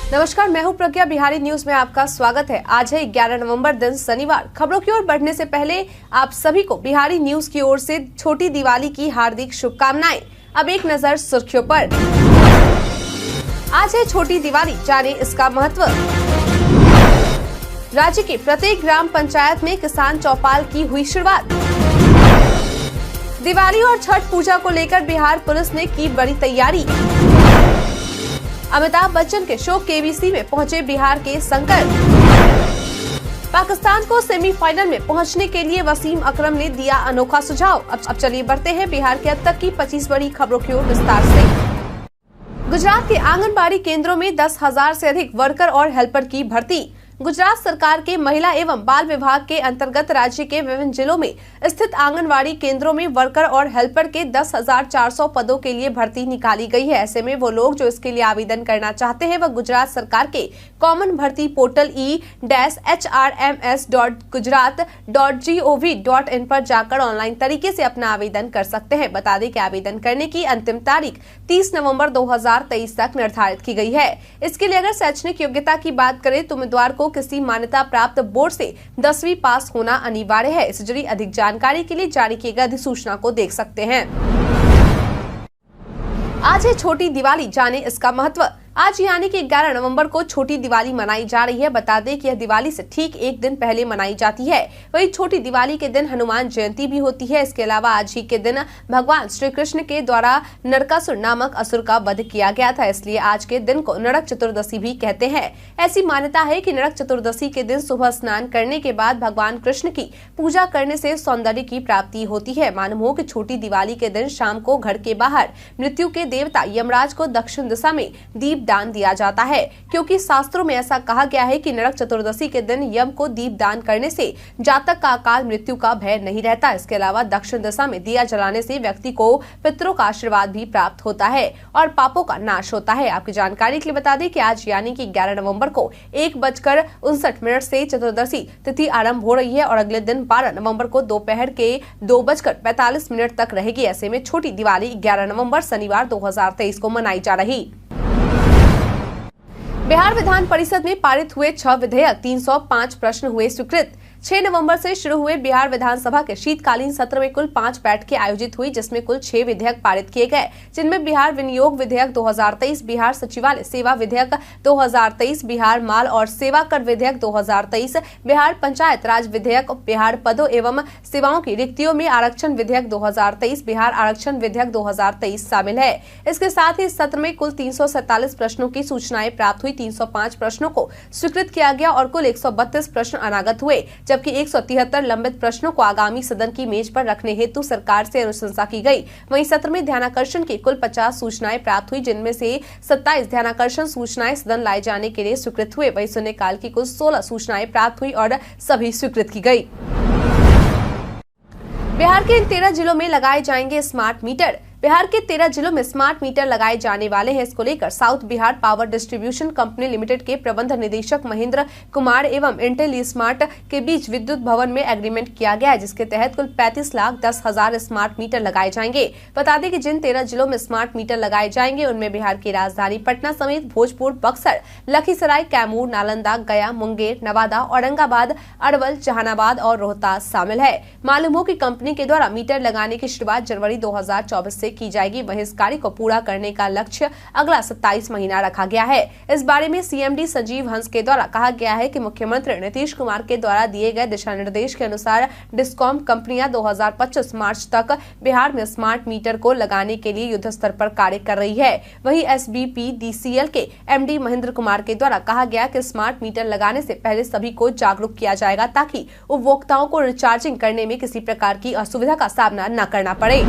नमस्कार, मैं हूं प्रज्ञा। बिहारी न्यूज में आपका स्वागत है। आज है 11 नवंबर, दिन शनिवार। खबरों की ओर बढ़ने से पहले आप सभी को बिहारी न्यूज की ओर से छोटी दिवाली की हार्दिक शुभकामनाएं। अब एक नजर सुर्खियों पर। आज है छोटी दिवाली, जाने इसका महत्व। राज्य के प्रत्येक ग्राम पंचायत में किसान चौपाल की हुई शुरुआत। दिवाली और छठ पूजा को लेकर बिहार पुलिस ने की बड़ी तैयारी। अमिताभ बच्चन के शो केबीसी में पहुंचे बिहार के शंकर। पाकिस्तान को सेमीफाइनल में पहुंचने के लिए वसीम अकरम ने दिया अनोखा सुझाव। अब चलिए बढ़ते हैं बिहार के अब तक की 25 बड़ी खबरों की ओर विस्तार से। गुजरात के आंगनबाड़ी केंद्रों में 10,000 से अधिक वर्कर और हेल्पर की भर्ती। गुजरात सरकार के महिला एवं बाल विभाग के अंतर्गत राज्य के विभिन्न जिलों में स्थित आंगनबाड़ी केंद्रों में वर्कर और हेल्पर के 10,400 पदों के लिए भर्ती निकाली गई है। ऐसे में वो लोग जो इसके लिए आवेदन करना चाहते हैं वह गुजरात सरकार के कॉमन भर्ती पोर्टल e-hrms.gujarat.gov.in पर जाकर ऑनलाइन तरीके से अपना आवेदन कर सकते हैं। बता दें कि आवेदन करने की अंतिम तारीख 30 नवम्बर 2023 तक निर्धारित की गई है। इसके लिए अगर शैक्षणिक योग्यता की बात करें तो उम्मीदवार को किसी मान्यता प्राप्त बोर्ड से 10वीं पास होना अनिवार्य है। इससे जुड़ी अधिक जानकारी के लिए जारी किए गए अधिसूचना को देख सकते हैं। आज है छोटी दिवाली, जाने इसका महत्व। आज यानी कि 11 नवंबर को छोटी दिवाली मनाई जा रही है। बता दें कि यह दिवाली से ठीक एक दिन पहले मनाई जाती है। वही छोटी दिवाली के दिन हनुमान जयंती भी होती है। इसके अलावा आज ही के दिन भगवान श्री कृष्ण के द्वारा नरकासुर नामक असुर का वध किया गया था, इसलिए आज के दिन को नरक चतुर्दशी भी कहते हैं। ऐसी मान्यता है कि नरक चतुर्दशी के दिन सुबह स्नान करने के बाद भगवान कृष्ण की पूजा करने से सौंदर्य की प्राप्ति होती है। मालूम हो कि छोटी दिवाली के दिन शाम को घर के बाहर मृत्यु के देवता यमराज को दक्षिण दिशा में दीप दान दिया जाता है, क्योंकि शास्त्रों में ऐसा कहा गया है कि नरक चतुर्दशी के दिन यम को दीप दान करने से जातक का अकाल मृत्यु का भय नहीं रहता। इसके अलावा दक्षिण दिशा में दिया जलाने से व्यक्ति को पितरों का आशीर्वाद भी प्राप्त होता है और पापों का नाश होता है। आपकी जानकारी के लिए बता दें कि आज यानी कि 11 नवंबर को 1:59 से चतुर्दशी तिथि आरंभ हो रही है और अगले दिन 12 नवंबर को दोपहर के 2:45 तक रहेगी। ऐसे में छोटी दिवाली 11 नवंबर शनिवार 2023 को मनाई जा रही। बिहार विधान परिषद में पारित हुए 6 विधेयक, 305 प्रश्न हुए स्वीकृत। 6 नवंबर से शुरू हुए बिहार विधानसभा के शीतकालीन सत्र में कुल 5 बैठकें आयोजित हुई, जिसमें कुल 6 विधेयक पारित किए गए, जिनमें बिहार विनियोग विधेयक 2023, बिहार सचिवालय सेवा विधेयक 2023, बिहार माल और सेवा कर विधेयक 2023, बिहार पंचायत राज विधेयक, बिहार पदों एवं सेवाओं की रिक्तियों में आरक्षण विधेयक 2023, बिहार आरक्षण विधेयक 2023 शामिल है। इसके साथ ही इस सत्र में कुल 347 प्रश्नों की सूचनाएं प्राप्त हुई, 305 प्रश्नों को स्वीकृत किया गया और कुल 132 प्रश्न अनागत हुए, जबकि 173 लंबित प्रश्नों को आगामी सदन की मेज पर रखने हेतु सरकार से अनुशंसा की गई। वहीं सत्र में ध्यानाकर्षण की कुल 50 सूचनाएं प्राप्त हुई, जिनमें से 27 ध्यानाकर्षण सूचनाएं सदन लाए जाने के लिए स्वीकृत हुए। वहीं शून्यकाल की कुल 16 सूचनाएं प्राप्त हुई और सभी स्वीकृत की गई। बिहार के इन 13 जिलों में लगाए जाएंगे स्मार्ट मीटर। बिहार के 13 जिलों में स्मार्ट मीटर लगाए जाने वाले हैं। इसको लेकर south Bihar power distribution company limited के प्रबंध निदेशक महेंद्र कुमार एवं इंटेल स्मार्ट के बीच विद्युत भवन में एग्रीमेंट किया गया है, जिसके तहत कुल 35,10,000 स्मार्ट मीटर लगाए जाएंगे। बता दें कि जिन 13 जिलों में स्मार्ट मीटर लगाए जाएंगे उनमें बिहार की राजधानी पटना समेत भोजपुर, बक्सर, लखीसराय, कैमूर, नालंदा, गया, मुंगेर, नवादा, औरंगाबाद, अरवल, जहानाबाद और रोहतास शामिल है। मालूम हो कि कंपनी के द्वारा मीटर लगाने की शुरुआत जनवरी 2024 से की जाएगी। वहीं इस कार्य को पूरा करने का लक्ष्य अगला 27 महीना रखा गया है। इस बारे में सीएमडी संजीव हंस के द्वारा कहा गया है कि मुख्यमंत्री नीतीश कुमार के द्वारा दिए गए दिशा निर्देश के अनुसार डिस्कॉम कंपनियां 2025 मार्च तक बिहार में स्मार्ट मीटर को लगाने के लिए युद्ध स्तर पर कार्य कर रही है। वहीं एसबीपीडीसीएल के एमडी महेंद्र कुमार के द्वारा कहा गया कि स्मार्ट मीटर लगाने से पहले सभी को जागरूक किया जाएगा, ताकि उपभोक्ताओं को रिचार्जिंग करने में किसी प्रकार की असुविधा का सामना न करना पड़े।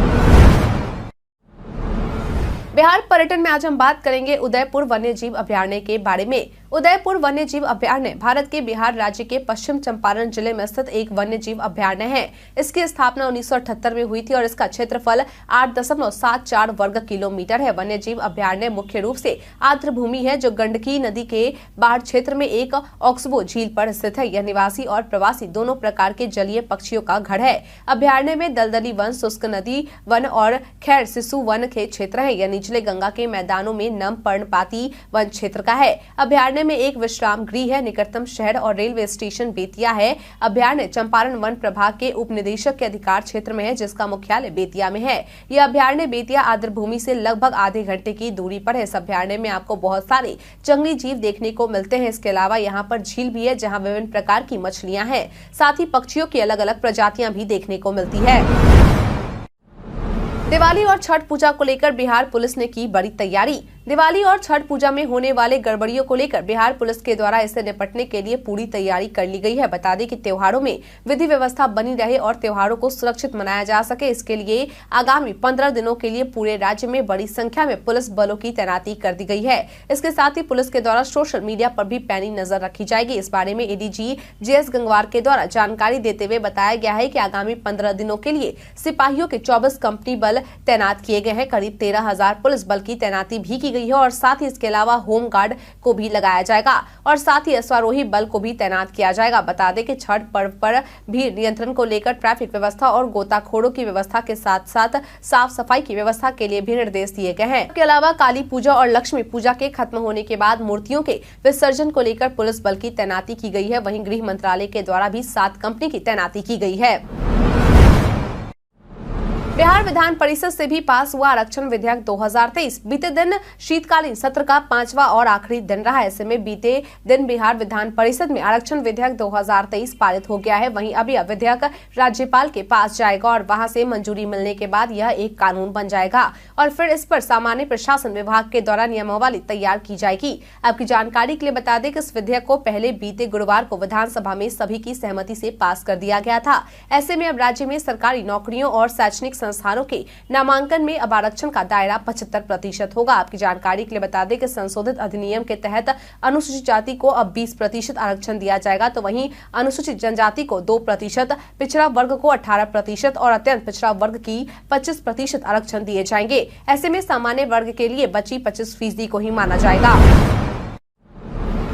बिहार पर्यटन में आज हम बात करेंगे उदयपुर वन्यजीव अभयारण्य के बारे में। उदयपुर वन्यजीव अभयारण्य भारत के बिहार राज्य के पश्चिम चंपारण जिले में स्थित एक वन्यजीव अभयारण्य है। इसकी स्थापना 1978 में हुई थी और इसका क्षेत्रफल 8.74 वर्ग किलोमीटर है। वन्यजीव अभयारण्य मुख्य रूप से आर्द्र भूमि है, जो गंडकी नदी के बाढ़ क्षेत्र में एक ऑक्सबो झील पर स्थित है। यह निवासी और प्रवासी दोनों प्रकार के जलीय पक्षियों का घर है। अभयारण्य में दलदली वन, शुष्क नदी वन और खैर शिशु वन के क्षेत्र है। यह निचले गंगा के मैदानों में नम पर्णपाती वन क्षेत्र का है। अभ्यारण्य में एक विश्राम गृह है। निकटतम शहर और रेलवे स्टेशन बेतिया है। अभ्यारण्य चंपारण वन प्रभाग के उप निदेशक के अधिकार क्षेत्र में है, जिसका मुख्यालय बेतिया में है। यह अभ्यारण्य बेतिया आर्द्रभूमि से लगभग आधे घंटे की दूरी पर है। इस अभ्यारण्य में आपको बहुत सारे जंगली जीव देखने को मिलते हैं। इसके अलावा यहाँ पर झील भी है, जहाँ विभिन्न प्रकार की मछलियाँ हैं। साथ ही पक्षियों की अलग अलग प्रजातियां भी देखने को मिलती है। दिवाली और छठ पूजा को लेकर बिहार पुलिस ने की बड़ी तैयारी। दिवाली और छठ पूजा में होने वाले गड़बड़ियों को लेकर बिहार पुलिस के द्वारा इससे निपटने के लिए पूरी तैयारी कर ली गई है। बता दें कि त्योहारों में विधि व्यवस्था बनी रहे और त्योहारों को सुरक्षित मनाया जा सके, इसके लिए आगामी 15 दिनों के लिए पूरे राज्य में बड़ी संख्या में पुलिस बलों की तैनाती कर दी गई है। इसके साथ ही पुलिस के द्वारा सोशल मीडिया पर भी पैनी नजर रखी जाएगी। इस बारे में एडीजी जेएस गंगवार के द्वारा जानकारी देते हुए बताया गया है कि आगामी 15 दिनों के लिए सिपाहियों के 24 कंपनी बल तैनात किए गए हैं। करीब 13,000 पुलिस बल की तैनाती भी की गई है और साथ ही इसके अलावा होम गार्ड को भी लगाया जाएगा और साथ ही अश्वारोही बल को भी तैनात किया जाएगा। बता दें कि छठ पर्व पर भी नियंत्रण को लेकर ट्रैफिक व्यवस्था और गोताखोरों की व्यवस्था के साथ साथ साफ सफाई की व्यवस्था के लिए भी निर्देश दिए गए हैं। इसके अलावा काली पूजा और लक्ष्मी पूजा के खत्म होने के बाद मूर्तियों के विसर्जन को लेकर पुलिस बल की तैनाती की गई है। वहीं गृह मंत्रालय के द्वारा भी 7 कंपनी की तैनाती की गई है। बिहार विधान परिषद से भी पास हुआ आरक्षण विधेयक 2023। बीते दिन शीतकालीन सत्र का 5वां और आखिरी दिन रहा। ऐसे में बीते दिन बिहार विधान परिषद में आरक्षण विधेयक 2023 पारित हो गया है। वहीं अब यह विधेयक राज्यपाल के पास जाएगा और वहां से मंजूरी मिलने के बाद यह एक कानून बन जाएगा और फिर इस पर सामान्य प्रशासन विभाग के द्वारा नियमावली तैयार की जाएगी। आपकी जानकारी के लिए बता दें कि इस विधेयक को पहले बीते गुरुवार को विधानसभा में सभी की सहमति से पास कर दिया गया था। ऐसे में अब राज्य में सरकारी नौकरियों और शैक्षणिक संस्थानों के नामांकन में अब आरक्षण का दायरा 75% होगा। आपकी जानकारी के लिए बता दें कि संशोधित अधिनियम के तहत अनुसूचित जाति को अब 20% आरक्षण दिया जाएगा, तो वहीं अनुसूचित जनजाति को 2%, पिछड़ा वर्ग को 18% और अत्यंत पिछड़ा वर्ग की 25% आरक्षण दिए जाएंगे। ऐसे में सामान्य वर्ग के लिए बची 25% को ही माना जाएगा।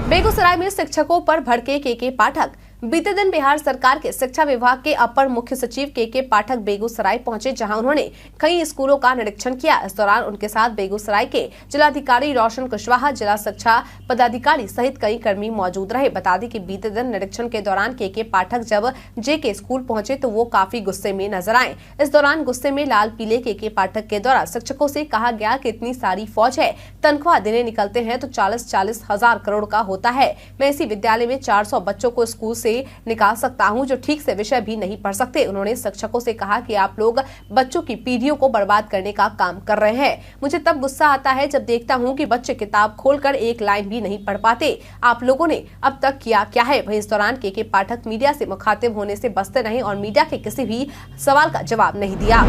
बेगूसराय में शिक्षकों पर भड़के के पाठक। बीते दिन बिहार सरकार के शिक्षा विभाग के अपर मुख्य सचिव के पाठक बेगूसराय पहुंचे, जहां उन्होंने कई स्कूलों का निरीक्षण किया। इस दौरान उनके साथ बेगूसराय के जिलाधिकारी रोशन कुशवाहा, जिला शिक्षा पदाधिकारी सहित कई कर्मी मौजूद रहे। बता दें कि बीते दिन निरीक्षण के दौरान के पाठक जब जेके स्कूल पहुंचे तो वो काफी गुस्से में नजर आए। इस दौरान गुस्से में लाल पीले के पाठक के द्वारा शिक्षकों से कहा गया कि इतनी सारी फौज है, तनख्वाह देने निकलते हैं तो 40-40 हजार करोड़ का होता है। मैं इसी विद्यालय में 400 बच्चों को स्कूल से निकाल सकता हूं जो ठीक से विषय भी नहीं पढ़ सकते। उन्होंने शिक्षकों से कहा कि आप लोग बच्चों की पीढ़ियों को बर्बाद करने का काम कर रहे हैं। मुझे तब गुस्सा आता है जब देखता हूं कि बच्चे किताब खोलकर एक लाइन भी नहीं पढ़ पाते। आप लोगों ने अब तक किया क्या है? वहीं इस दौरान के पाठक मीडिया से मुखातिब होने से बचते रहे और मीडिया के किसी भी सवाल का जवाब नहीं दिया।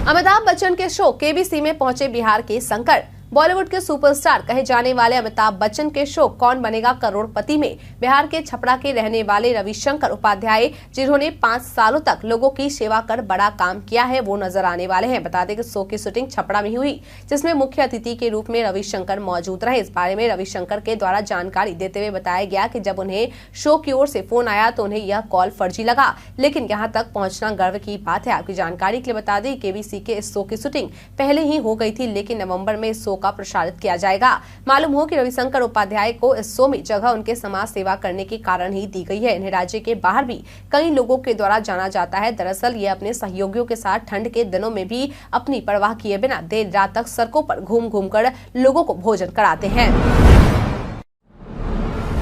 अमिताभ बच्चन के शो केबीसी में पहुंचे बिहार के शंकर। बॉलीवुड के सुपरस्टार कहे जाने वाले अमिताभ बच्चन के शो कौन बनेगा करोड़पति में बिहार के छपरा के रहने वाले रविशंकर उपाध्याय, जिन्होंने 5 सालों तक लोगों की सेवा कर बड़ा काम किया है, वो नजर आने वाले हैं। बता दें कि शो की शूटिंग छपरा में हुई, जिसमें मुख्य अतिथि के रूप में रविशंकर मौजूद रहे। इस बारे में रविशंकर के द्वारा जानकारी देते हुए बताया गया कि जब उन्हें शो की ओर से फोन आया तो उन्हें यह कॉल फर्जी लगा, लेकिन यहाँ तक पहुंचना गर्व की बात है। आपकी जानकारी के लिए बता दें केबीसी के इस शो की शूटिंग पहले ही हो गई थी, लेकिन नवंबर में इस शो का प्रसारित किया जाएगा। मालूम हो कि रविशंकर उपाध्याय को इस शो में जगह उनके समाज सेवा करने के कारण ही दी गई है। इन्हें राज्य के बाहर भी कई लोगों के द्वारा जाना जाता है। दरअसल ये अपने सहयोगियों के साथ ठंड के दिनों में भी अपनी परवाह किए बिना देर रात तक सड़कों पर घूम घूम कर लोगों को भोजन कराते हैं।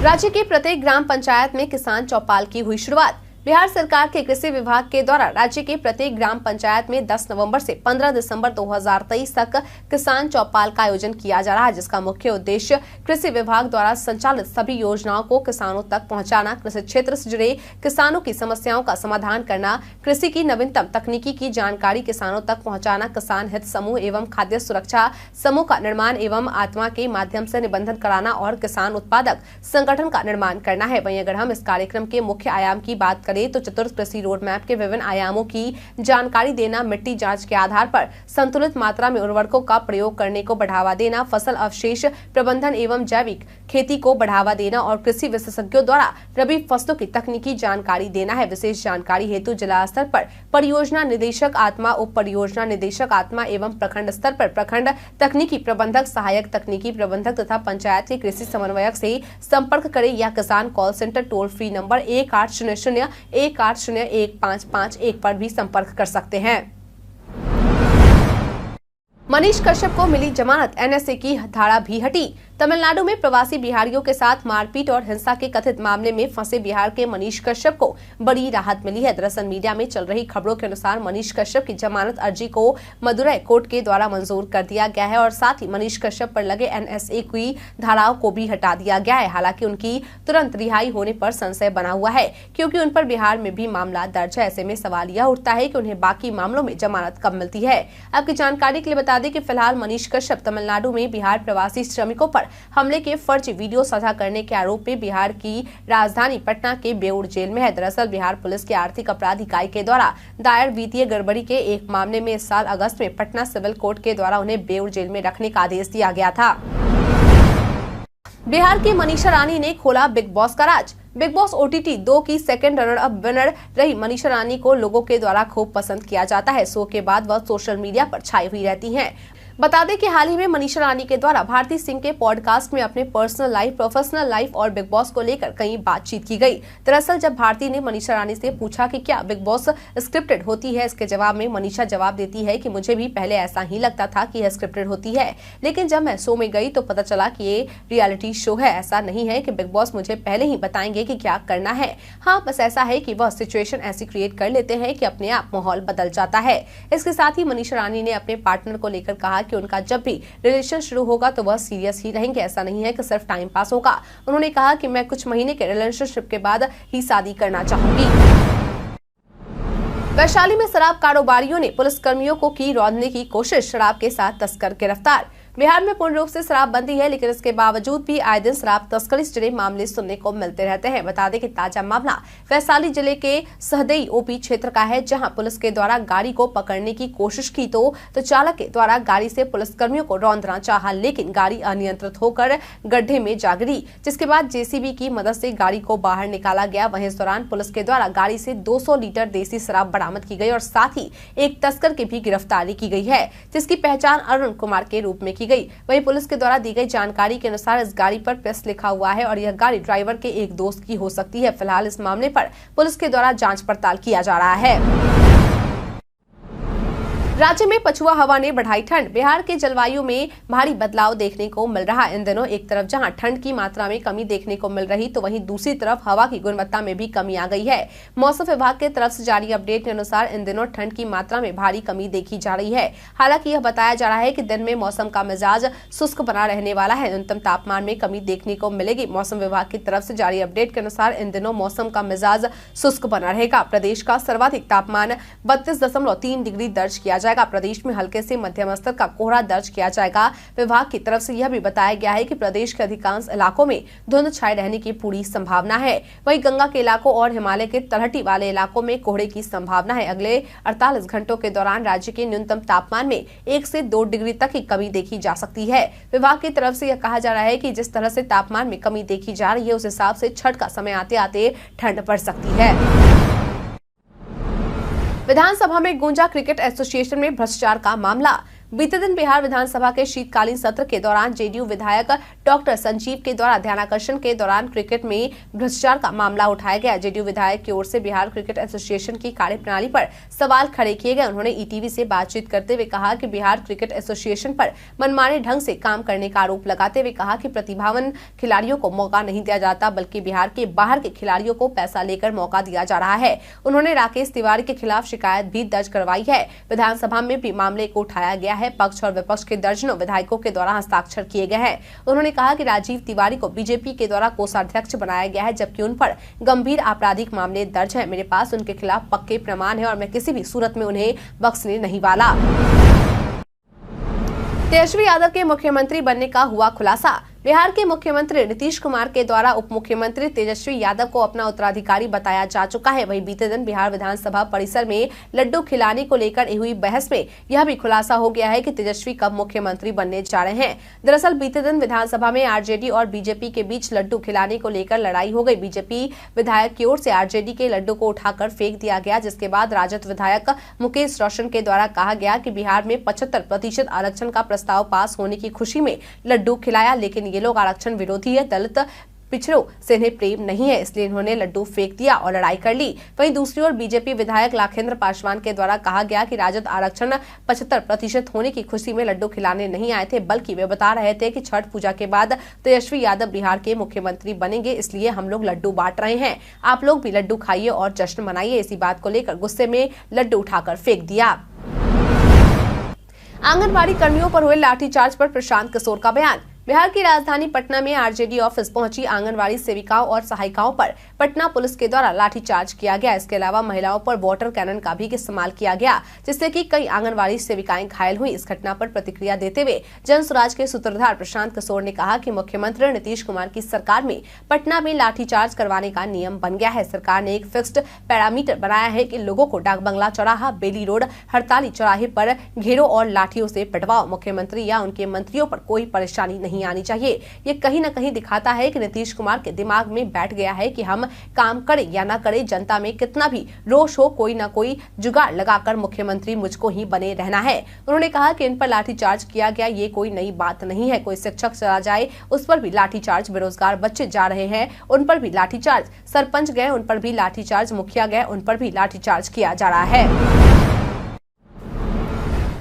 राज्य के प्रत्येक ग्राम पंचायत में किसान चौपाल की हुई शुरुआत। बिहार सरकार के कृषि विभाग के द्वारा राज्य के प्रत्येक ग्राम पंचायत में 10 नवंबर से 15 दिसंबर 2023 तक किसान चौपाल का आयोजन किया जा रहा है, जिसका मुख्य उद्देश्य कृषि विभाग द्वारा संचालित सभी योजनाओं को किसानों तक पहुंचाना, कृषि क्षेत्र से जुड़े किसानों की समस्याओं का समाधान करना, कृषि की नवीनतम तकनीकी की जानकारी किसानों तक पहुंचाना, किसान हित समूह एवं खाद्य सुरक्षा समूह का निर्माण एवं आत्मा के माध्यम से निबंधन कराना और किसान उत्पादक संगठन का निर्माण करना है। वहीं अगर हम इस कार्यक्रम के मुख्य आयाम की बात करें करें तो चतुर्थ कृषि रोड मैप के विभिन्न आयामों की जानकारी देना, मिट्टी जांच के आधार पर संतुलित मात्रा में उर्वरकों का प्रयोग करने को बढ़ावा देना, फसल अवशेष प्रबंधन एवं जैविक खेती को बढ़ावा देना और कृषि विशेषज्ञों द्वारा रबी फसलों की तकनीकी जानकारी देना है। विशेष जानकारी हेतु जिला स्तर पर परियोजना निदेशक आत्मा, उप परियोजना निदेशक आत्मा एवं प्रखंड स्तर पर प्रखंड तकनीकी प्रबंधक, सहायक तकनीकी प्रबंधक तथा पंचायत के कृषि समन्वयक से संपर्क करें या किसान call centre toll free number 1800-180-1551 पर भी संपर्क कर सकते हैं। मनीष कश्यप को मिली जमानत, एनएसए की धारा भी हटी। तमिलनाडु में प्रवासी बिहारियों के साथ मारपीट और हिंसा के कथित मामले में फंसे बिहार के मनीष कश्यप को बड़ी राहत मिली है। दरअसल मीडिया में चल रही खबरों के अनुसार मनीष कश्यप की जमानत अर्जी को मदुरै कोर्ट के द्वारा मंजूर कर दिया गया है और साथ ही मनीष कश्यप पर लगे एनएसए की धाराओं को भी हटा दिया गया है। हालांकि उनकी तुरंत रिहाई होने पर संशय बना हुआ है क्योंकि उन पर बिहार में भी मामला दर्ज है। ऐसे में सवाल यह उठता है कि उन्हें बाकी मामलों में जमानत कब मिलती है। आपकी जानकारी के लिए बता दें कि फिलहाल मनीष कश्यप तमिलनाडु में बिहार प्रवासी श्रमिकों पर हमले के फर्जी वीडियो साझा करने के आरोप में बिहार की राजधानी पटना के बेउर जेल में है। दरअसल बिहार पुलिस के आर्थिक अपराध इकाई के द्वारा दायर वित्तीय गड़बड़ी के एक मामले में इस साल अगस्त में पटना सिविल कोर्ट के द्वारा उन्हें बेउर जेल में रखने का आदेश दिया गया था। बिहार की मनीषा रानी ने खोला बिग बॉस का राज। बिग बॉस OTT 2 की सेकंड रनर अप विनर रही मनीषा रानी को लोगों के द्वारा खूब पसंद किया जाता है। शो के बाद वह सोशल मीडिया पर छाई हुई रहती हैं। बता दें कि हाल ही में मनीषा रानी के द्वारा भारती सिंह के पॉडकास्ट में अपने पर्सनल लाइफ, प्रोफेशनल लाइफ और बिग बॉस को लेकर कई बातचीत की गई। दरअसल जब भारती ने मनीषा रानी से पूछा कि क्या बिग बॉस स्क्रिप्टेड होती है, इसके जवाब में मनीषा जवाब देती है कि मुझे भी पहले ऐसा ही लगता था कि यह स्क्रिप्टेड होती है, लेकिन जब मैं शो में गई तो पता चला कि ये रियलिटी शो है। ऐसा नहीं है कि बिग बॉस मुझे पहले ही बताएंगे कि क्या करना है। हाँ, बस ऐसा है कि वह सिचुएशन ऐसी क्रिएट कर लेते हैं कि अपने आप माहौल बदल जाता है। इसके साथ ही मनीषा रानी ने अपने पार्टनर को लेकर कहा कि उनका जब भी रिलेशन शुरू होगा तो वह सीरियस ही रहेंगे, ऐसा नहीं है कि सिर्फ टाइम पास होगा। उन्होंने कहा कि मैं कुछ महीने के रिलेशनशिप के बाद ही शादी करना चाहूंगी। वैशाली में शराब कारोबारियों ने पुलिसकर्मियों को की रौंदने की कोशिश, शराब के साथ तस्कर गिरफ्तार। बिहार में पूर्ण रूप से शराबबंदी है, लेकिन इसके बावजूद भी आए दिन शराब तस्करी से जुड़े मामले सुनने को मिलते रहते हैं। बता दें कि ताजा मामला वैशाली जिले के सहदेई ओपी क्षेत्र का है, जहां पुलिस के द्वारा गाड़ी को पकड़ने की कोशिश की तो चालक के द्वारा गाड़ी से पुलिसकर्मियों को रौंदना चाहा, लेकिन गाड़ी अनियंत्रित होकर गड्ढे में जा गिरी, जिसके बाद जेसीबी की मदद से गाड़ी को बाहर निकाला गया। वहीं इस दौरान पुलिस के द्वारा गाड़ी से 200 लीटर देसी शराब बरामद की गई और साथ ही एक तस्कर की भी गिरफ्तारी की गई है, जिसकी पहचान अरुण कुमार के रूप में की गई। वहीं पुलिस के द्वारा दी गई जानकारी के अनुसार इस गाड़ी पर प्रेस लिखा हुआ है और यह गाड़ी ड्राइवर के एक दोस्त की हो सकती है। फिलहाल इस मामले पर पुलिस के द्वारा जांच पड़ताल किया जा रहा है। राज्य में पछुआ हवा ने बढ़ाई ठंड, बिहार के जलवायु में भारी बदलाव देखने को मिल रहा है। इन दिनों एक तरफ जहां ठंड की मात्रा में कमी देखने को मिल रही तो वहीं दूसरी तरफ हवा की गुणवत्ता में भी कमी आ गई है। मौसम विभाग की तरफ से जारी अपडेट के अनुसार इन दिनों ठंड की मात्रा में भारी कमी देखी जा रही है। हालांकि यह बताया जा रहा है कि दिन में मौसम का मिजाज शुष्क बना रहने वाला है, न्यूनतम तापमान में कमी देखने को मिलेगी। मौसम विभाग की तरफ से जारी अपडेट के अनुसार इन दिनों मौसम का मिजाज शुष्क बना रहेगा। प्रदेश का सर्वाधिक तापमान 32.3 डिग्री दर्ज किया जाएगा। प्रदेश में हल्के से मध्यम स्तर का कोहरा दर्ज किया जाएगा। विभाग की तरफ से यह भी बताया गया है कि प्रदेश के अधिकांश इलाकों में धुंध छाए रहने की पूरी संभावना है। वहीं गंगा के इलाकों और हिमालय के तलहटी वाले इलाकों में कोहरे की संभावना है। अगले 48 घंटों के दौरान राज्य के न्यूनतम तापमान में 1 से 2 डिग्री तक की कमी देखी जा सकती है। विभाग की तरफ से यह कहा जा रहा है कि जिस तरह से तापमान में कमी देखी जा रही है उस हिसाब से छठ का समय आते आते ठंड पड़ सकती है। विधानसभा में गूंजा क्रिकेट एसोसिएशन में भ्रष्टाचार का मामला। बीते दिन बिहार विधानसभा के शीतकालीन सत्र के दौरान जेडीयू विधायक डॉक्टर संजीव के द्वारा ध्यानाकर्षण के दौरान क्रिकेट में भ्रष्टाचार का मामला उठाया गया। जेडीयू विधायक की ओर से बिहार क्रिकेट एसोसिएशन की कार्यप्रणाली पर सवाल खड़े किए गए। उन्होंने ईटीवी से बातचीत करते हुए कहा कि बिहार क्रिकेट एसोसिएशन पर मनमाने ढंग से काम करने का आरोप लगाते हुए कहा कि प्रतिभावान खिलाड़ियों को मौका नहीं दिया जाता, बल्कि बिहार के बाहर के खिलाड़ियों को पैसा लेकर मौका दिया जा रहा है। उन्होंने राकेश तिवारी के खिलाफ शिकायत भी दर्ज करवाई है। विधानसभा में भी मामले को उठाया गया है। पक्ष और विपक्ष के दर्जनों विधायकों के द्वारा हस्ताक्षर किए गए हैं। उन्होंने कहा कि राजीव तिवारी को बीजेपी के द्वारा कोषाध्यक्ष बनाया गया है, जबकि उन पर गंभीर आपराधिक मामले दर्ज हैं। मेरे पास उनके खिलाफ पक्के प्रमाण है और मैं किसी भी सूरत में उन्हें बख्शने नहीं वाला। तेजस्वी यादव के मुख्यमंत्री बनने का हुआ खुलासा। बिहार के मुख्यमंत्री नीतीश कुमार के द्वारा उप मुख्यमंत्री तेजस्वी यादव को अपना उत्तराधिकारी बताया जा चुका है। वहीं बीते दिन बिहार विधानसभा परिसर में लड्डू खिलाने को लेकर हुई बहस में यह भी खुलासा हो गया है कि तेजस्वी कब मुख्यमंत्री बनने जा रहे हैं। दरअसल बीते दिन विधानसभा में आरजेडी और बीजेपी के बीच लड्डू खिलाने को लेकर लड़ाई हो गई। बीजेपी विधायक की ओर से आरजेडी के लड्डू को उठाकर फेंक दिया गया, जिसके बाद राजद विधायक मुकेश रोशन के द्वारा कहा गया कि बिहार में 75% आरक्षण का प्रस्ताव पास होने की खुशी में लड्डू खिलाया, लेकिन ये लोग आरक्षण विरोधी है, दलित पिछड़ों से इन्हें प्रेम नहीं है, इसलिए इन्होंने लड्डू फेंक दिया और लड़ाई कर ली। वहीं दूसरी ओर बीजेपी विधायक लाखेंद्र पासवान के द्वारा कहा गया कि राजद आरक्षण 75% होने की खुशी में लड्डू खिलाने नहीं आए थे, बल्कि वे बता रहे थे कि छठ पूजा के बाद तेजस्वी यादव बिहार के मुख्यमंत्री बनेंगे, इसलिए हम लोग लड्डू बांट रहे हैं, आप लोग भी लड्डू खाइए और जश्न मनाइए। इसी बात को लेकर गुस्से में लड्डू उठाकर फेंक दिया। आंगनबाड़ी कर्मियों पर हुए लाठीचार्ज पर प्रशांत किशोर का बयान। बिहार की राजधानी पटना में आरजेडी ऑफिस पहुंची आंगनबाड़ी सेविकाओं और सहायिकाओं पर पटना पुलिस के द्वारा लाठीचार्ज किया गया। इसके अलावा महिलाओं पर वाटर कैनन का भी इस्तेमाल किया गया, जिससे कि कई आंगनबाड़ी सेविकाएं घायल हुई। इस घटना पर प्रतिक्रिया देते हुए जन स्वराज के सूत्रधार प्रशांत किशोर ने कहा कि मुख्यमंत्री नीतीश कुमार की सरकार में पटना में लाठीचार्ज करवाने का नियम बन गया है। सरकार ने एक फिक्स्ड पैरामीटर बनाया है कि लोगों को डाक बंगला चौराहा, बेली रोड, हड़ताली चौराहे पर घेरो और लाठियों से पिटवाओ। मुख्यमंत्री या उनके मंत्रियों पर कोई परेशानी नहीं आनी चाहिए। ये कहीं न कहीं दिखाता है कि नीतीश कुमार के दिमाग में बैठ गया है कि हम काम करें या ना करें, जनता में कितना भी रोष हो, कोई ना कोई जुगाड़ लगाकर मुख्यमंत्री मुझको ही बने रहना है। उन्होंने कहा कि इन पर लाठीचार्ज किया गया, ये कोई नई बात नहीं है। कोई शिक्षक चला जाए उस पर भी लाठीचार्ज, बेरोजगार बच्चे जा रहे हैं उन पर भी लाठीचार्ज, सरपंच गए उन पर भी लाठीचार्ज, मुखिया गए उन पर भी लाठीचार्ज किया जा रहा है।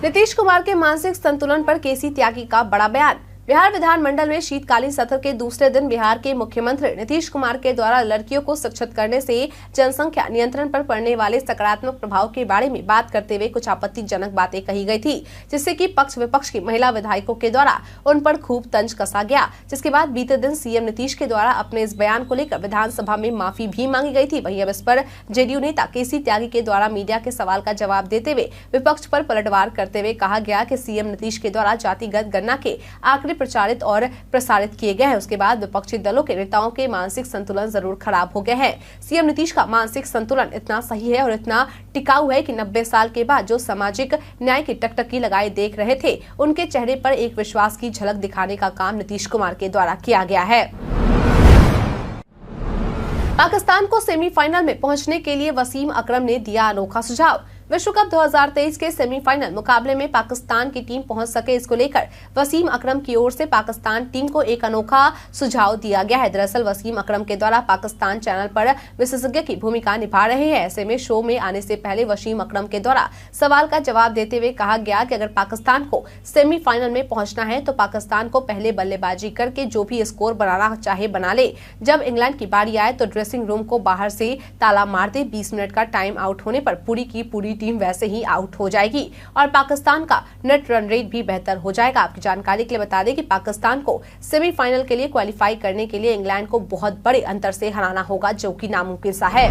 नीतीश कुमार के मानसिक संतुलन पर केसी त्यागी का बड़ा बयान। बिहार विधानमंडल में शीतकालीन सत्र के दूसरे दिन बिहार के मुख्यमंत्री नीतीश कुमार के द्वारा लड़कियों को शिक्षित करने से जनसंख्या नियंत्रण पर पड़ने वाले सकारात्मक प्रभाव के बारे में बात करते हुए कुछ आपत्तिजनक बातें कही गई थी, जिससे कि पक्ष विपक्ष की महिला विधायकों के द्वारा उन पर खूब तंज कसा गया। जिसके बाद बीते दिन सीएम नीतीश के द्वारा अपने इस बयान को लेकर विधानसभा में माफी भी मांगी गई थी। वहीं अब इस पर जेडीयू नेता केसी त्यागी के द्वारा मीडिया के सवाल का जवाब देते हुए विपक्ष पर पलटवार करते हुए कहा गया कि सीएम नीतीश के द्वारा जातिगत गणना के आंकड़े प्रचारित और प्रसारित किए गए हैं। उसके बाद विपक्षी दलों के नेताओं के मानसिक संतुलन जरूर खराब हो गए हैं। सीएम नीतीश का मानसिक संतुलन इतना सही है और इतना टिकाऊ है कि 90 साल के बाद जो सामाजिक न्याय की टकटकी लगाए देख रहे थे, उनके चेहरे पर एक विश्वास की झलक दिखाने का काम नीतीश कुमार के द्वारा किया गया है। पाकिस्तान को सेमीफाइनल में पहुंचने के लिए वसीम अकरम ने दिया अनोखा सुझाव। विश्व कप 2023 के सेमीफाइनल मुकाबले में पाकिस्तान की टीम पहुंच सके, इसको लेकर वसीम अकरम की ओर से पाकिस्तान टीम को एक अनोखा सुझाव दिया गया है। दरअसल वसीम अकरम के द्वारा पाकिस्तान चैनल पर विशेषज्ञ की भूमिका निभा रहे हैं। ऐसे में शो में आने से पहले वसीम अकरम के द्वारा सवाल का जवाब देते हुए कहा गया कि अगर पाकिस्तान को सेमीफाइनल में पहुंचना है तो पाकिस्तान को पहले बल्लेबाजी करके जो भी स्कोर बनाना चाहे बना ले। जब इंग्लैंड की बारी आए तो ड्रेसिंग रूम को बाहर से ताला मार दे। 20 मिनट का टाइम आउट होने पर पूरी की पूरी टीम वैसे ही आउट हो जाएगी और पाकिस्तान का नेट रन रेट भी बेहतर हो जाएगा। आपकी जानकारी के लिए बता दें कि पाकिस्तान को सेमीफाइनल के लिए क्वालिफाई करने के लिए इंग्लैंड को बहुत बड़े अंतर से हराना होगा, जो कि नामुमकिन सा है।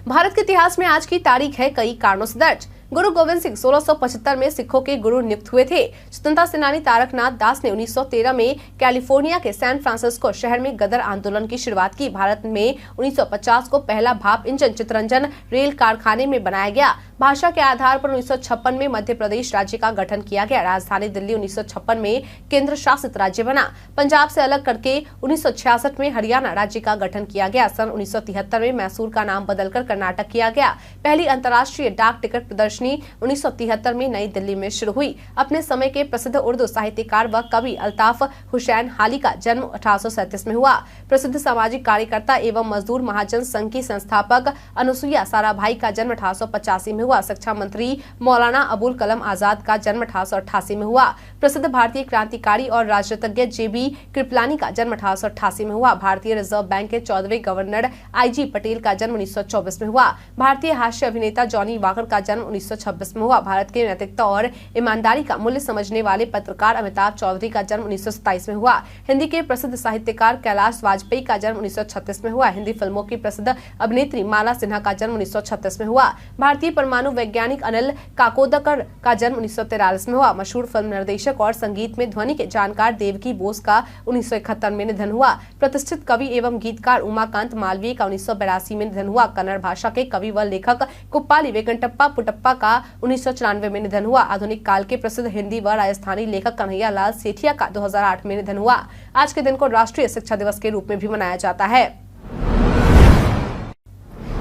भारत के इतिहास में आज की तारीख है कई कारणों से दर्ज। गुरु गोविंद सिंह 1675 में सिखों के गुरु नियुक्त हुए थे। स्वतंत्रता सेनानी तारकनाथ दास ने 1913 में कैलिफोर्निया के सैन फ्रांसिस्को शहर में गदर आंदोलन की शुरुआत की। भारत में 1950 को पहला भाप इंजन चितरंजन रेल कारखाने में बनाया गया। भाषा के आधार पर 1956 में मध्य प्रदेश राज्य का गठन किया गया। राजधानी दिल्ली 1956 में केंद्र शासित राज्य बना। पंजाब से अलग करके 1966 में हरियाणा राज्य का गठन किया गया। सन 1973 में मैसूर का नाम बदलकर कर्नाटक किया गया। पहली अंतर्राष्ट्रीय डाक टिकट प्रदर्शनी 1973 में नई दिल्ली में शुरू हुई। अपने समय के प्रसिद्ध उर्दू साहित्यकार व कवि अल्ताफ हुसैन हाली का जन्म 1837 में हुआ। प्रसिद्ध सामाजिक कार्यकर्ता एवं मजदूर महाजन संघ की संस्थापक अनुसुईया साराभाई का जन्म 1885 में हुआ। शिक्षा मंत्री मौलाना अबुल कलाम आजाद का जन्म 1888 में हुआ। प्रसिद्ध भारतीय क्रांतिकारी और राजनीतिज्ञ जेबी कृपलानी का जन्म 1888 में हुआ। भारतीय रिजर्व बैंक के 14वें गवर्नर आईजी पटेल का जन्म 1924 में हुआ। भारतीय हास्य अभिनेता जॉनी वॉकर का जन्म 1926 में हुआ। भारत के नैतिकता और ईमानदारी का मूल्य समझने वाले पत्रकार अमिताभ चौधरी का जन्म 1927 में हुआ। हिंदी के प्रसिद्ध साहित्यकार कैलाश वाजपेयी का जन्म 1936 में हुआ। हिंदी फिल्मों की प्रसिद्ध अभिनेत्री माला सिन्हा का जन्म 1936 में हुआ। भारतीय परमाणु वैज्ञानिक अनिल काकोदकर का जन्म 1943 में हुआ। मशहूर फिल्म निर्देशक और संगीत में ध्वनि के जानकार देवकी बोस का 1971 में निधन हुआ। प्रतिष्ठित कवि एवं गीतकार उमाकांत मालवीय का 1982 में निधन हुआ। कन्नड़ भाषा के कवि व लेखक कुप्पाली वेंकटप्पा पुटप्पा का 1994 में निधन हुआ। आधुनिक काल के प्रसिद्ध हिंदी व राजस्थानी लेखक कन्हैया लाल सेठिया का 2008 में निधन हुआ। आज के दिन को राष्ट्रीय शिक्षा दिवस के रूप में भी मनाया जाता है।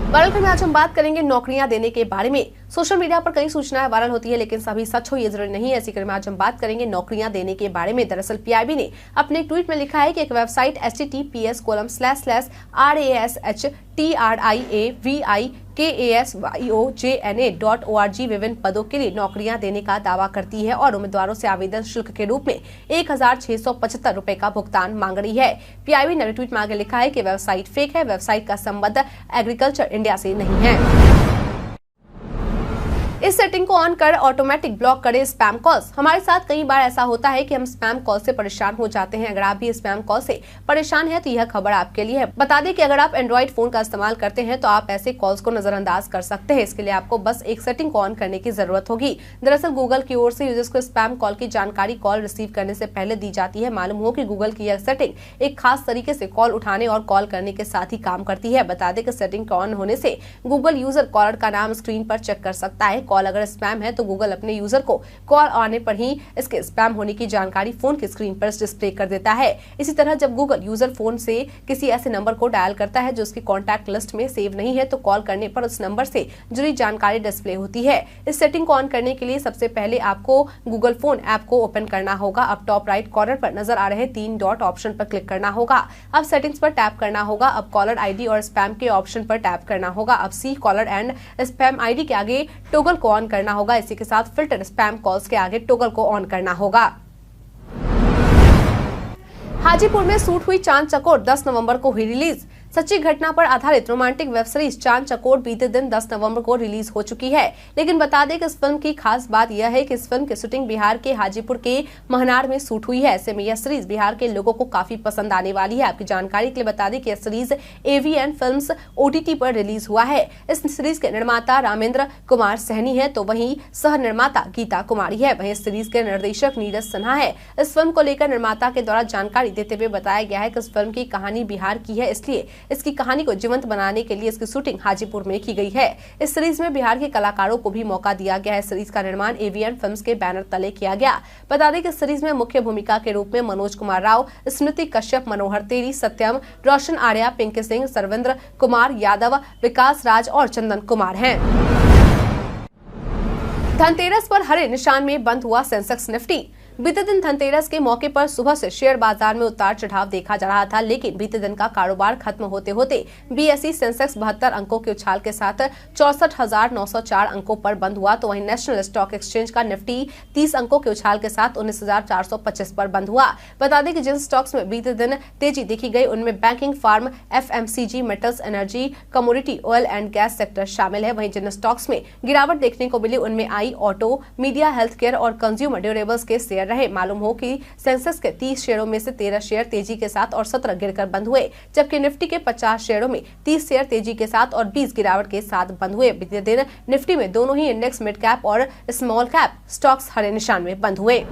वायरल में आज हम बात करेंगे नौकरियां देने के बारे में। सोशल मीडिया पर कई सूचनाएं वायरल होती है, लेकिन सभी सच हो ये जरूरी नहीं है। ऐसी क्रम में आज हम बात करेंगे नौकरियां देने के बारे में। दरअसल पीआईबी ने अपने एक ट्वीट में लिखा है कि एक वेबसाइट https://rashiavijna.org विभिन्न पदों के लिए नौकरियां देने का दावा करती है और उम्मीदवारों से आवेदन शुल्क के रूप में 1675 रुपए का भुगतान मांग रही है। पीआईबी ने ट्वीट में आगे लिखा है कि वेबसाइट फेक है। वेबसाइट का संबंध एग्रीकल्चर इंडिया से नहीं है। इस सेटिंग को ऑन कर ऑटोमेटिक ब्लॉक करें स्पैम कॉल्स। हमारे साथ कई बार ऐसा होता है कि हम स्पैम कॉल से परेशान हो जाते हैं। अगर आप भी स्पैम कॉल से परेशान हैं तो यह खबर आपके लिए है। बता दें कि अगर आप एंड्रॉइड फोन का इस्तेमाल करते हैं तो आप ऐसे कॉल्स को नजरअंदाज कर सकते हैं। इसके लिए आपको बस एक सेटिंग को ऑन करने की जरूरत होगी। दरअसल गूगल की ओर से यूजर्स को स्पैम कॉल की जानकारी कॉल रिसीव करने से पहले दी जाती है। मालूम हो कि गूगल की यह सेटिंग एक खास तरीके से कॉल उठाने और कॉल करने के साथ ही काम करती है। बता दें कि सेटिंग के ऑन होने से गूगल यूजर कॉलर का नाम स्क्रीन पर चेक कर सकता है। कॉल अगर स्पैम है तो गूगल अपने यूजर को कॉल आने पर ही इसके स्पैम होने की जानकारी फोन की स्क्रीन पर डिस्प्ले कर देता है। इसी तरह जब गूगल यूजर फोन से किसी ऐसे नंबर को डायल करता है जो उसकी कॉन्टैक्ट लिस्ट में सेव नहीं है तो कॉल करने पर उस नंबर से जुड़ी जानकारी डिस्प्ले होती है। इस सेटिंग को ऑन करने के लिए सबसे पहले आपको गूगल फोन ऐप को ओपन करना होगा। अब टॉप राइट कॉर्नर पर नजर आ रहे 3 डॉट ऑप्शन पर क्लिक करना होगा। अब सेटिंग्स पर टैप करना होगा। अब कॉलर आईडी और स्पैम के ऑप्शन पर टैप करना होगा। अब सी कॉलर एंड स्पैम आईडी के आगे टॉगल को ऑन करना होगा। इसी के साथ फिल्टर स्पैम कॉल्स के आगे टॉगल को ऑन करना होगा। हाजीपुर में शूट हुई चांद चकोर 10 नवंबर को हुई रिलीज। सच्ची घटना पर आधारित रोमांटिक वेब सीरीज चांद चकोर बीते दिन 10 नवंबर को रिलीज हो चुकी है। लेकिन बता दें कि इस फिल्म की खास बात यह है कि इस फिल्म की शूटिंग बिहार के हाजीपुर के महनार में शूट हुई है। ऐसे में यह सीरीज बिहार के लोगों को काफी पसंद आने वाली है। आपकी जानकारी के लिए बता दें कि यह सीरीज एवीएन फिल्म्स ओटीटी पर रिलीज हुआ है। इस सीरीज के निर्माता रामेंद्र कुमार सहनी है तो वहीं सह निर्माता गीता कुमारी है। वहीं इस सीरीज के निर्देशक नीरज सिन्हा है। इस फिल्म को लेकर निर्माता के द्वारा जानकारी देते हुए बताया गया है कि इस फिल्म की कहानी बिहार की है, इसलिए इसकी कहानी को जीवंत बनाने के लिए इसकी शूटिंग हाजीपुर में की गई है। इस सीरीज में बिहार के कलाकारों को भी मौका दिया गया है। सीरीज का निर्माण एवीएन फिल्म्स के बैनर तले किया गया। बता दें कि सीरीज में मुख्य भूमिका के रूप में मनोज कुमार राव, स्मृति कश्यप, मनोहर तेरी, सत्यम, रोशन आर्या, पिंकी सिंह, सर्वेंद्र कुमार यादव, विकास राज और चंदन कुमार हैं। धनतेरस पर हरे निशान में बंद हुआ सेंसेक्स निफ्टी। बीते दिन धनतेरस के मौके पर सुबह से शेयर बाजार में उतार चढ़ाव देखा जा रहा था, लेकिन बीते दिन का कारोबार खत्म होते होते बीएसई सेंसेक्स 72 अंकों के उछाल के साथ 64,904 अंकों पर बंद हुआ। तो वहीं नेशनल स्टॉक एक्सचेंज का निफ्टी 30 अंकों के उछाल के साथ 19,425 पर बंद हुआ। बता दें कि जिन स्टॉक्स में बीते दिन तेजी देखी गई उनमें banking, pharma, FMCG, metals, energy, commodity, oil and gas sector शामिल है। वहीं जिन स्टॉक्स में गिरावट देखने को मिली उनमें आई, ऑटो, मीडिया, हेल्थ केयर और कंज्यूमर ड्यूरेबल्स के शेयर रहे। मालूम हो कि सेंसेक्स के 30 शेयरों में से 13 शेयर तेजी के साथ और 17 गिरकर बंद हुए, जबकि निफ्टी के 50 शेयरों में 30 शेयर तेजी के साथ और 20 गिरावट के साथ बंद हुए। बीते दिन निफ्टी में दोनों ही इंडेक्स मिड कैप और स्मॉल कैप स्टॉक्स हरे निशान में बंद हुए।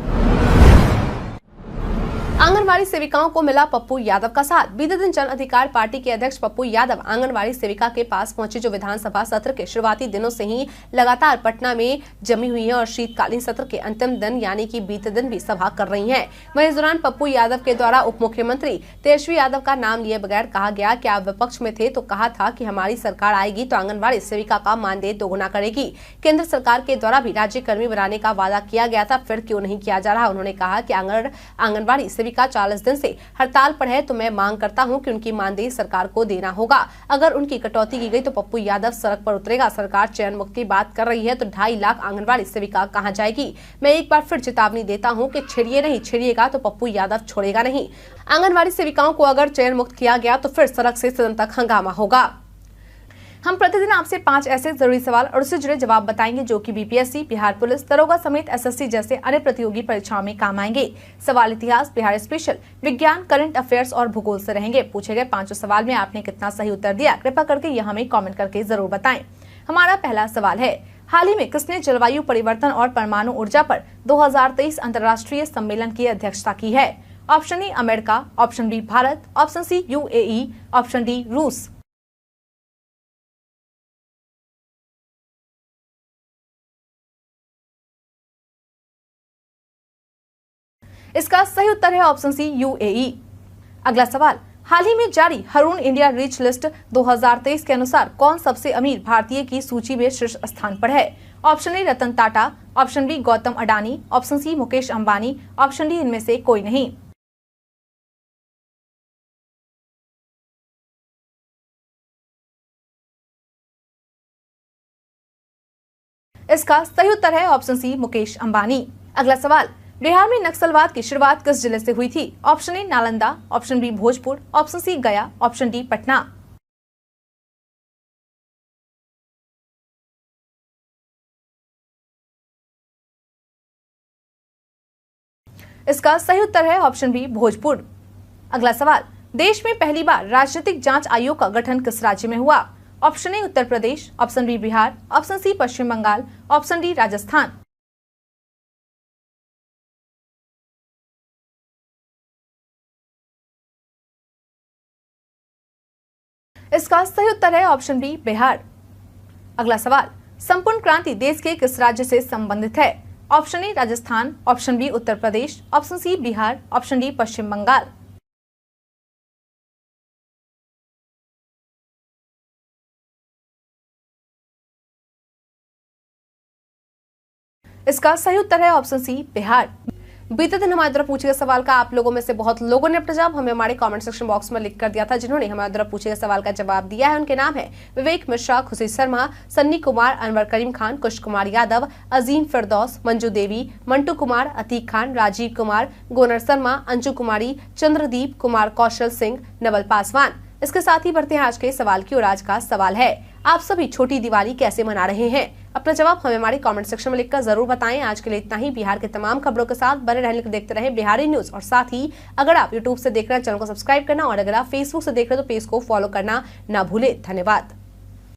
आंगनवाड़ी सेविकाओं को मिला पप्पू यादव का साथ। बीते दिन जन अधिकार पार्टी के अध्यक्ष पप्पू यादव आंगनवाड़ी सेविका के पास पहुंचे, जो विधानसभा सत्र के शुरुआती दिनों से ही लगातार पटना में जमी हुई है और शीतकालीन सत्र के अंतिम दिन यानी कि बीते दिन भी सभा कर रही हैं। वहीं इस दौरान पप्पू यादव के द्वारा उप मुख्यमंत्री तेजस्वी यादव का नाम लिए बगैर कहा गया कि आप विपक्ष में थे तो कहा था कि हमारी सरकार आएगी तो आंगनवाड़ी सेविका का मानदेय दोगुना करेगी। केंद्र सरकार के द्वारा भी राज्य कर्मी बनाने का वादा किया गया था, फिर क्यों नहीं किया जा रहा। उन्होंने कहा कि आंगनवाड़ी सेविका 40 दिन से हड़ताल पर है तो मैं मांग करता हूं कि उनकी मानदेय सरकार को देना होगा। अगर उनकी कटौती की गई तो पप्पू यादव सड़क पर उतरेगा। सरकार चयन मुक्त की बात कर रही है तो 2.5 लाख आंगनवाड़ी सेविका कहां जाएगी। मैं एक बार फिर चेतावनी देता हूं कि छिड़िएगा तो पप्पू यादव छोड़ेगा नहीं। आंगनवाड़ी सेविकाओं को अगर चयन मुक्त किया गया तो फिर सड़क से सदन तक हंगामा होगा। हम प्रतिदिन आपसे 5 ऐसे जरूरी सवाल और उससे जुड़े जवाब बताएंगे जो कि बीपीएससी, बिहार पुलिस, दरोगा समेत एसएससी जैसे अन्य प्रतियोगी परीक्षाओं में काम आएंगे। सवाल इतिहास, बिहार स्पेशल, विज्ञान, करंट अफेयर्स और भूगोल से रहेंगे। पूछे गए 5 सवाल में आपने कितना सही उत्तर दिया, कृपया करके यह हमें कमेंट करके जरूर बताएं। हमारा पहला सवाल है, हाल ही में किसने जलवायु परिवर्तन और परमाणु ऊर्जा पर 2023 अंतर्राष्ट्रीय सम्मेलन की अध्यक्षता की है? Option A America, option B Bharat, option C UAE, option D रूस। इसका सही उत्तर है ऑप्शन सी यूएई। अगला सवाल, हाल ही में जारी हरून इंडिया रिच लिस्ट 2023 के अनुसार कौन सबसे अमीर भारतीय की सूची में शीर्ष स्थान पर है? Option A Ratan Tata, option B Gautam Adani, option C Mukesh Ambani, option D इनमें से कोई नहीं। इसका सही उत्तर है ऑप्शन सी मुकेश अंबानी। अगला सवाल, बिहार में नक्सलवाद की शुरुआत किस जिले से हुई थी? Option A Nalanda, option B Bhojpur, option C Gaya, option D Patna. इसका सही उत्तर है ऑप्शन बी भोजपुर। अगला सवाल, देश में पहली बार राजनीतिक जांच आयोग का गठन किस राज्य में हुआ? Option A Uttar Pradesh, option B Bihar, option C Paschim Bengal, option D Rajasthan. इसका सही उत्तर है ऑप्शन बी बिहार। अगला सवाल, संपूर्ण क्रांति देश के किस राज्य से संबंधित है? Option A Rajasthan, option B Uttar Pradesh, option C Bihar, option D Paschim Bangal. इसका सही उत्तर है ऑप्शन सी बिहार। बीते दिन हमारे द्वारा पूछे गए सवाल का आप लोगों में से बहुत लोगों ने अपना जवाब हमें हमारे कमेंट सेक्शन बॉक्स में लिख कर दिया था। जिन्होंने हमारे द्वारा पूछे गए सवाल का जवाब दिया है उनके नाम है विवेक मिश्रा, खुशी शर्मा, सन्नी कुमार, अनवर करीम खान, कुश कुमार यादव, अजीम फिरदौस, मंजू देवी, मंटू कुमार, अतीक खान, राजीव कुमार, गोनर शर्मा, अंजू कुमारी, चंद्रदीप कुमार, कौशल सिंह, नवल पासवान। इसके साथ ही बढ़ते हैं आज के सवाल की और आज का सवाल है, आप सभी छोटी दिवाली कैसे मना रहे हैं? अपना जवाब हमें हमारे कमेंट सेक्शन में लिखकर जरूर बताएं। आज के लिए इतना ही। बिहार के तमाम खबरों के साथ बने रहने के लिए देखते रहें बिहारी न्यूज। और साथ ही अगर आप यूट्यूब से देख रहे हैं चैनल को सब्सक्राइब करना और अगर आप फेसबुक से देख रहे हैं तो पेज को फॉलो करना ना भूले। धन्यवाद।